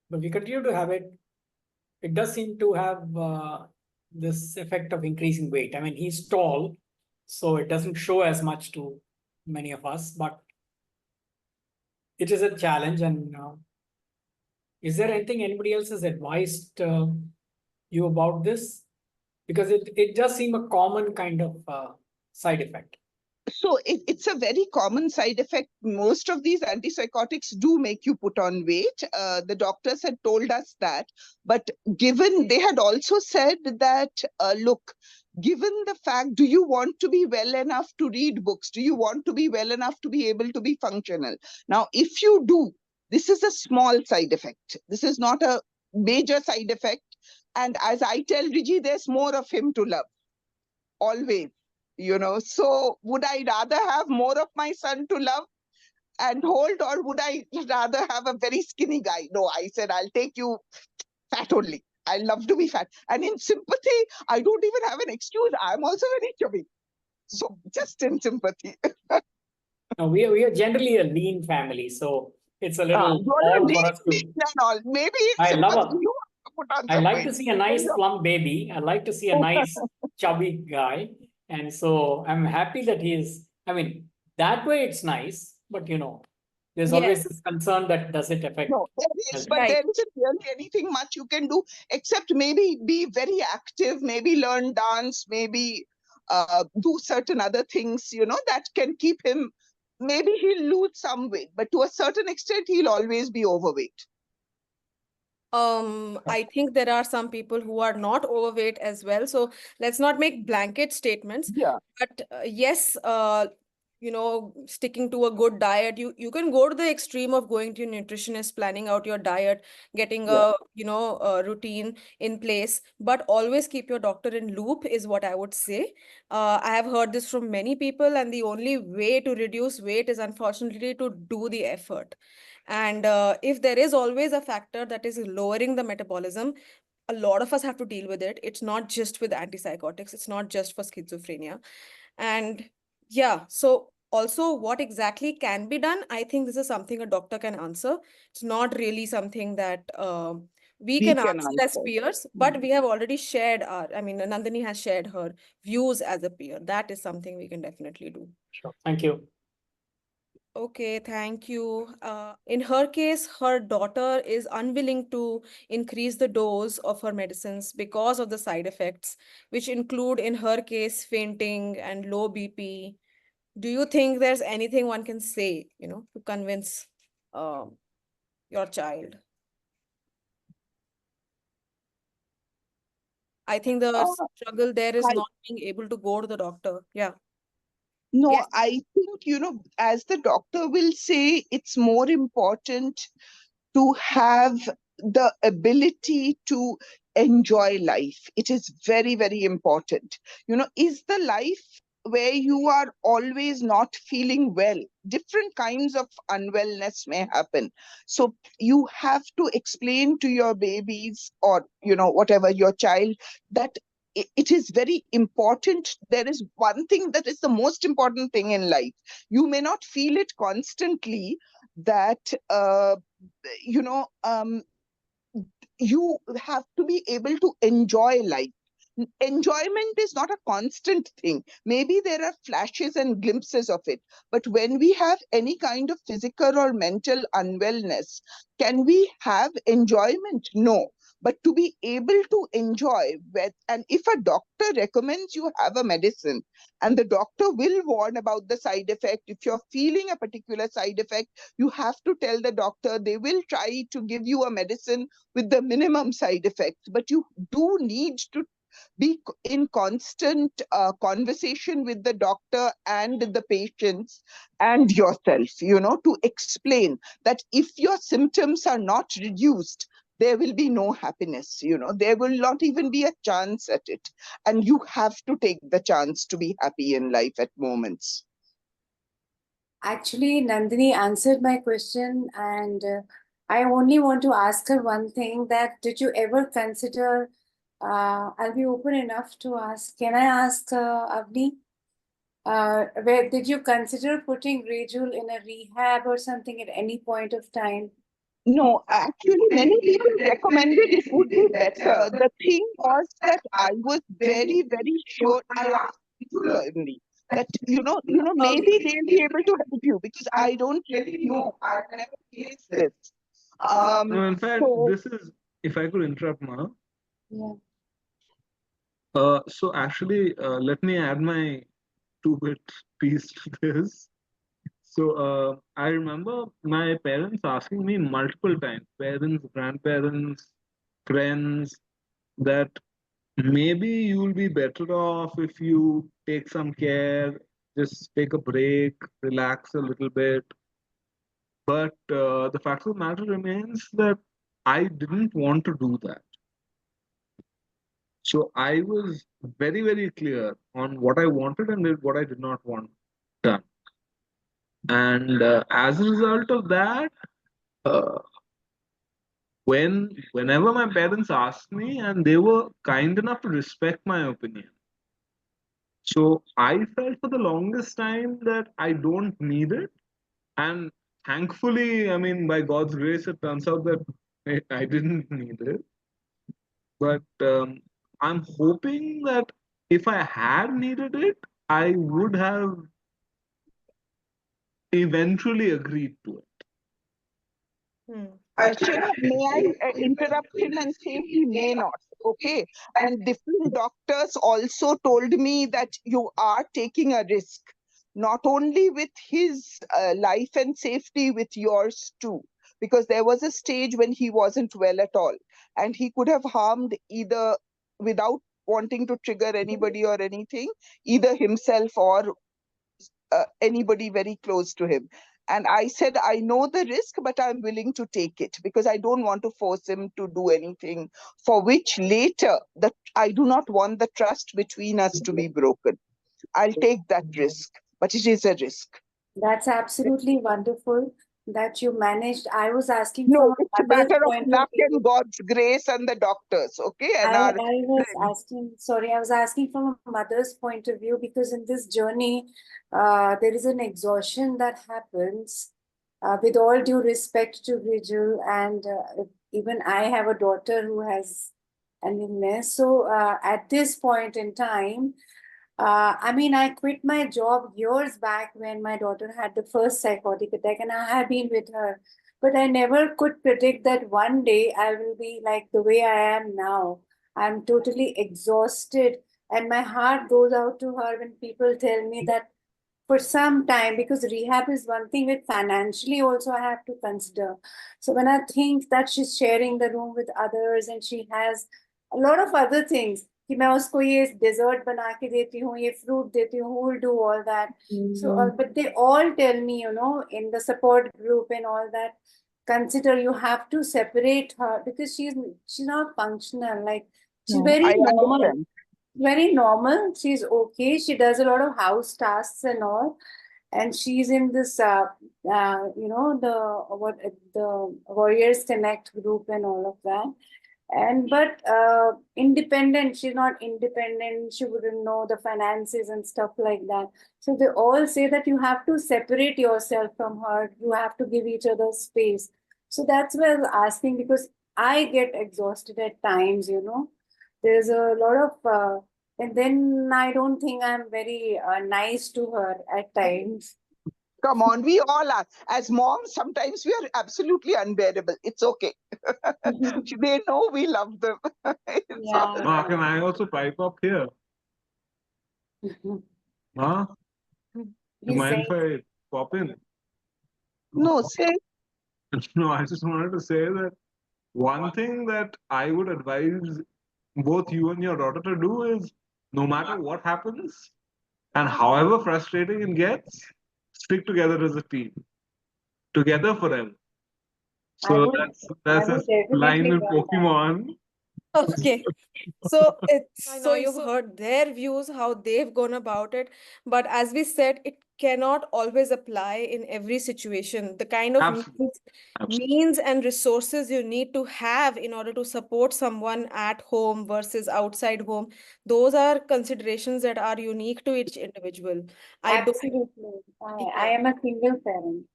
But if you continue to have it, it does seem to have this effect of increasing weight. I mean, he's tall, so it doesn't show as much to many of us, but it is a challenge. And is there anything anybody else has advised you about this? Because it does seem a common kind of side effect. So it's a very common side effect. Most of these antipsychotics do make you put on weight. The doctors had told us that. But given, they had also said that, look, given the fact, do you want to be well enough to read books? Do you want to be well enough to be able to be functional? Now, if you do, this is a small side effect. This is not a major side effect. And as I tell Riji, there's more of him to love. Always. So would I rather have more of my son to love and hold, or would I rather have a very skinny guy? No, I said, I'll take you fat only. I love to be fat. And in sympathy, I don't even have an excuse. I'm also very chubby. So just in sympathy. Now, we are generally a lean family, so it's a little odd for us to. Maybe in I love sympathy, a, you have to put on I some like weight. to see a nice plump baby. I like to see a nice chubby guy. And so I'm happy that I mean, that way it's nice, but there's always Yes, this concern that does it affect No, there is, health? but right. there isn't really anything much you can do except maybe be very active, maybe learn dance, maybe do certain other things, that can keep him. Maybe he'll lose some weight, but to a certain extent, he'll always be overweight. I think there are some people who are not overweight as well. So let's not make blanket statements. Yeah. But yes, sticking to a good diet, you can go to the extreme of going to your nutritionist, planning out your diet, getting Yeah. a routine in place, but always keep your doctor in loop is what I would say. I have heard this from many people, and the only way to reduce weight is unfortunately to do the effort. And if there is always a factor that is lowering the metabolism, a lot of us have to deal with it. It's not just with antipsychotics, it's not just for schizophrenia. And yeah, so also what exactly can be done? I think this is something a doctor can answer. It's not really something that we We can can answer as answer. peers, but we have already shared Nandini has shared her views as a peer. That is something we can definitely do. Sure. Thank you. Okay, thank you. In her case, her daughter is unwilling to increase the dose of her medicines because of the side effects, which include, in her case, fainting and low BP. Do you think there's anything one can say, to convince your child? I think the struggle there is I, not being able to go to the doctor. Yeah. no, Yes. I think, as the doctor will say, it's more important to have the ability to enjoy life. It is very, very important. Is the life where you are always not feeling well? Different kinds of unwellness may happen. So you have to explain to your babies or, whatever your child, that it is very important. There is one thing that is the most important thing in life. You may not feel it constantly, that you know you have to be able to enjoy life. Enjoyment is not a constant thing. Maybe there are flashes and glimpses of it, but when we have any kind of physical or mental unwellness, can we have enjoyment? No. But to be able to enjoy, and if a doctor recommends you have a medicine, and the doctor will warn about the side effect, if you're feeling a particular side effect, you have to tell the doctor. They will try to give you a medicine with the minimum side effects, but you do need to be in constant conversation with the doctor and the patients and yourself, to explain that if your symptoms are not reduced, there will be no happiness, there will not even be a chance at it. And you have to take the chance to be happy in life at moments. Actually, Nandini answered my question, and I only want to ask her one thing, that did you ever consider, I'll be open enough to ask, can I ask Avni, where did you consider putting Rejiul in a rehab or something at any point of time? No, actually, many people recommended it would be better. The thing was that I was very, very sure. I asked people only that maybe they'll be able to help you because I don't really know. I've never faced this. No, in fact, So this is, if I could interrupt, Ma. Yeah. So actually, let me add my two-bit piece to this. So I remember my parents asking me multiple times, parents, grandparents, friends, that maybe you'll be better off if you take some care, just take a break, relax a little bit. But the fact of the matter remains that I didn't want to do that. So I was very, very clear on what I wanted and what I did not want done. And as a result of that, uh, whenever my parents asked me, and they were kind enough to respect my opinion, so I felt for the longest time that I don't need it. And thankfully, I mean, by God's grace, it turns out that I didn't need it. But I'm hoping that if I had needed it, I would have eventually agreed to it. Archana, may I interrupt him and say he may not? Okay. And different doctors also told me that you are taking a risk, not only with his life and safety, with yours too. Because there was a stage when he wasn't well at all, and he could have harmed either, without wanting to trigger anybody or anything, either himself or anybody very close to him. And I said, I know the risk, but I'm willing to take it because I don't want to force him to do anything for which later that I do not want the trust between us to be broken. I'll take that risk, but it is a risk. That's absolutely wonderful that you managed. I was asking No, from a it's a mother's matter of point of luck view. and God's grace and the doctors, okay, and I our was friends. asking, sorry, I was asking from a mother's point of view, because in this journey, there is an exhaustion that happens. With all due respect to Rejiul, and even I have a daughter who has an illness. So at this point in time, I mean, I quit my job years back when my daughter had the first psychotic attack, and I have been with her. But I never could predict that one day I will be like the way I am now. I'm totally exhausted, and my heart goes out to her when people tell me that for some time, because rehab is one thing, with financially also I have to consider. So when I think that she's sharing the room with others and she has a lot of other things, कि मैं उसको ये dessert बना के देती हूँ, ये fruit देती हूँ, who will do all that. So but they all tell me, you know, in the support group and all that, consider you have to separate her because she's not functional, like she's No, very I normal, understand. very normal. She's okay. She does a lot of house tasks and all, and she's in this you know, the Warriors Connect group and all of that. And but independent, she's not independent. She wouldn't know the finances and stuff like that. So they all say that you have to separate yourself from her. You have to give each other space. So that's why I was asking, because I get exhausted at times, you know. There's a lot of and then I don't think I'm very nice to her at times. Come on, we all are. As moms, sometimes we are absolutely unbearable. It's okay. They know we love them. It's all Yeah. Can I also pipe up here? Huh? You He's mind saying, if I pop in? No, say No, I just wanted to say that one thing that I would advise both you and your daughter to do is, no matter what happens and however frustrating it gets, stick together as a team, together forever. I So would that's a line definitely in want that. Pokemon. Okay. So it's I so know you've heard their views, how they've gone about it. But as we said, it cannot always apply in every situation. The kind of Absolutely. Absolutely. means and resources you need to have in order to support someone at home versus outside home, those are considerations that are unique to each individual. I don't, absolutely. I yeah, am a single parent.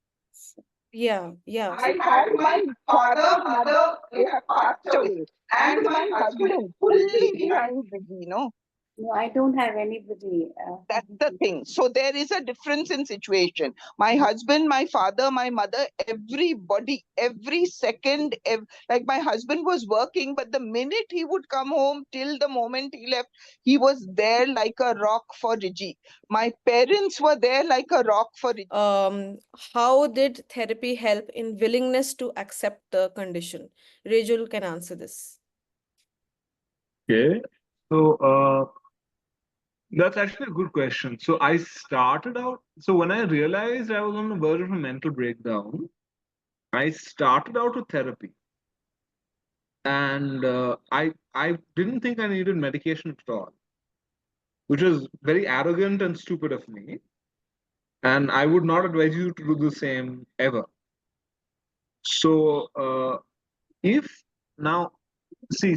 yeah. I had my father, mother, they have passed away, and my husband fully behind the. No, I don't have anybody. That's the thing. So there is a difference in situation. My husband, my father, my mother, everybody, every second, like my husband was working, but the minute he would come home till the moment he left, he was there like a rock for Riji. My parents were there like a rock for Riji. How did therapy help in willingness to accept the condition? Rajul can answer this. Okay. So that's actually a good question. So I started out, so when I realized I was on the verge of a mental breakdown, I started out with therapy. And I didn't think I needed medication at all, which is very arrogant and stupid of me. And I would not advise you to do the same ever. So if now, see,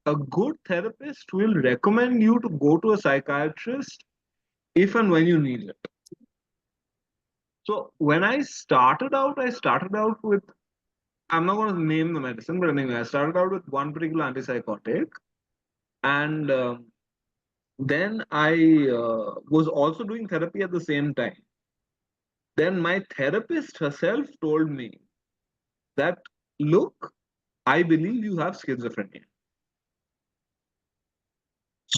a good therapist will recommend you to go to a psychiatrist if and when you need it. So when I started out with, I'm not going to name the medicine, but anyway, I started out with one particular antipsychotic. And then I was also doing therapy at the same time. Then my therapist herself told me that, look, I believe you have schizophrenia.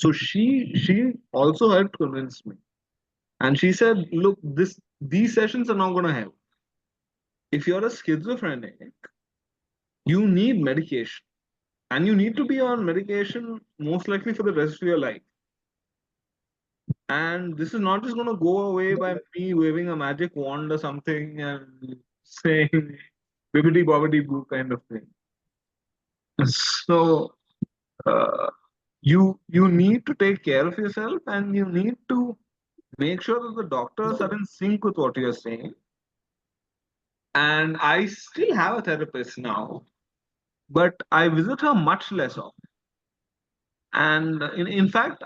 So she also helped convince me. And she said, look, these sessions are not going to help. If you're a schizophrenic, you need medication. And you need to be on medication most likely for the rest of your life. And this is not just going to go away by me waving a magic wand or something and saying bibbidi bobbidi boo kind of thing. So you need to take care of yourself, and you need to make sure that the doctors are in sync with what you're saying. And I still have a therapist now, but I visit her much less often. And in fact,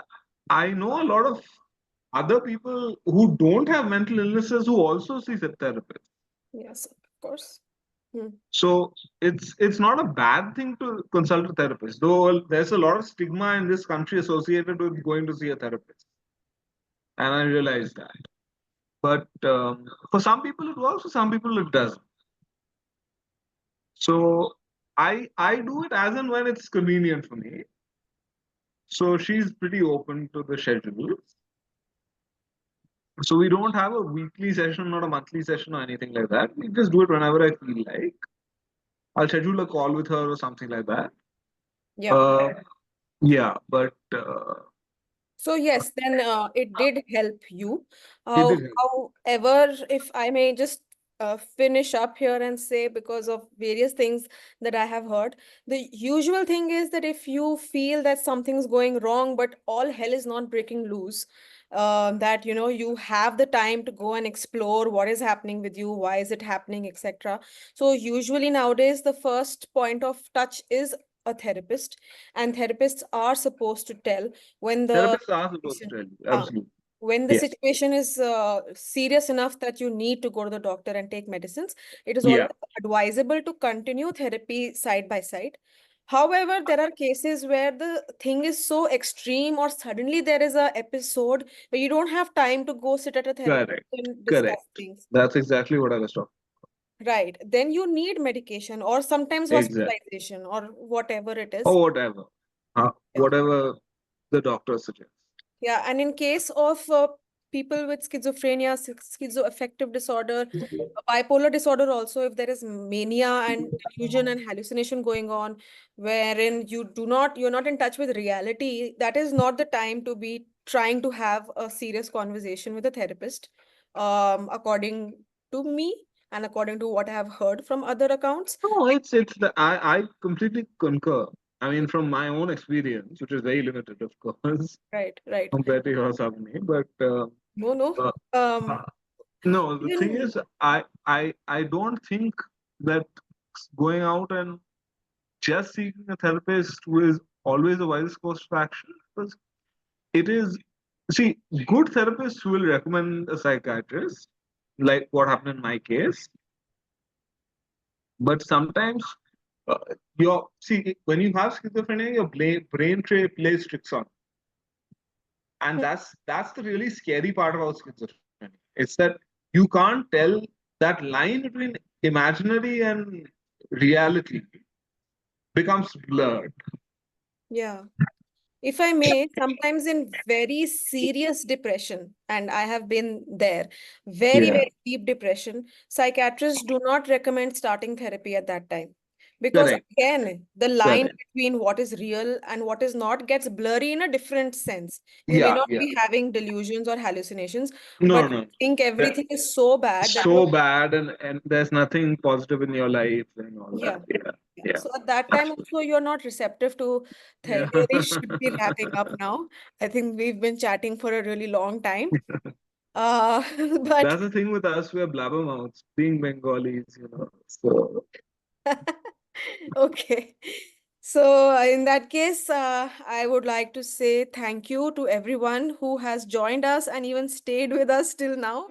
I know a lot of other people who don't have mental illnesses who also see therapists. Yes, of course. Hmm. So it's not a bad thing to consult a therapist, though there's a lot of stigma in this country associated with going to see a therapist, and I realize that. But for some people it works, for some people it doesn't. So I do it as and when it's convenient for me. So she's pretty open to the schedule. So we don't have a weekly session or a monthly session or anything like that. We just do it whenever I feel like. I'll schedule a call with her or something like that. Yeah. Yeah, but So yes, then it did help you. it did help. However, if I may just finish up here and say, because of various things that I have heard, the usual thing is that if you feel that something's going wrong, but all hell is not breaking loose, that you have the time to go and explore what is happening with you, why is it happening, etc. So usually nowadays, the first point of touch is a therapist, and therapists are supposed to tell when the Therapists are supposed to situation, tell you. uh, Absolutely. when the Yes. situation is serious enough that you need to go to the doctor and take medicines, it is always Yeah. advisable to continue therapy side by side. However, there are cases where the thing is so extreme, or suddenly there is a episode where you don't have time to go sit at a therapist Correct. and discuss Correct. things. That's exactly what I was talking. Right. Then you need medication or sometimes Exactly. hospitalization or whatever it is. Or whatever. Yeah. Whatever the doctor suggests. Yeah, and in case of people with schizophrenia, schizoaffective disorder, bipolar disorder also, if there is mania and delusion and hallucination going on, wherein you're not in touch with reality, that is not the time to be trying to have a serious conversation with a therapist, according to me and according to what I have heard from other accounts. No, it's the I completely concur. I mean, from my own experience, which is very limited, of course, Right, right. compared to yours, Avni, but No, no. uh, Um, no, the thing even is, I don't think that going out and just seeking a therapist who is always the wisest course of action, because it is, see, good therapists will recommend a psychiatrist, like what happened in my case, but sometimes uh, see, when you have schizophrenia, your plays tricks on, and that's the really scary part about schizophrenia. It's that you can't tell that line between imaginary and reality becomes blurred. yeah. If I may, sometimes in very serious depression, and I have been there, very, Yeah, very deep depression, psychiatrists do not recommend starting therapy at that time. Because correct, again, the line correct. between what is real and what is not gets blurry in a different sense. You may Yeah, not yeah. be having delusions or hallucinations, No, but no. think That, everything is so bad that you're, so bad, and there's nothing positive in your life and all yeah. that. Yeah, Yeah. yeah. So at that time Absolutely. also you're not receptive to Yeah. therapy. We should be wrapping up now. I think we've been chatting for a really long time. Uh, but That's the thing with us, we're blabbermouths, being Bengalis. So okay. So in that case, I would like to say thank you to everyone who has joined us and even stayed with us till now.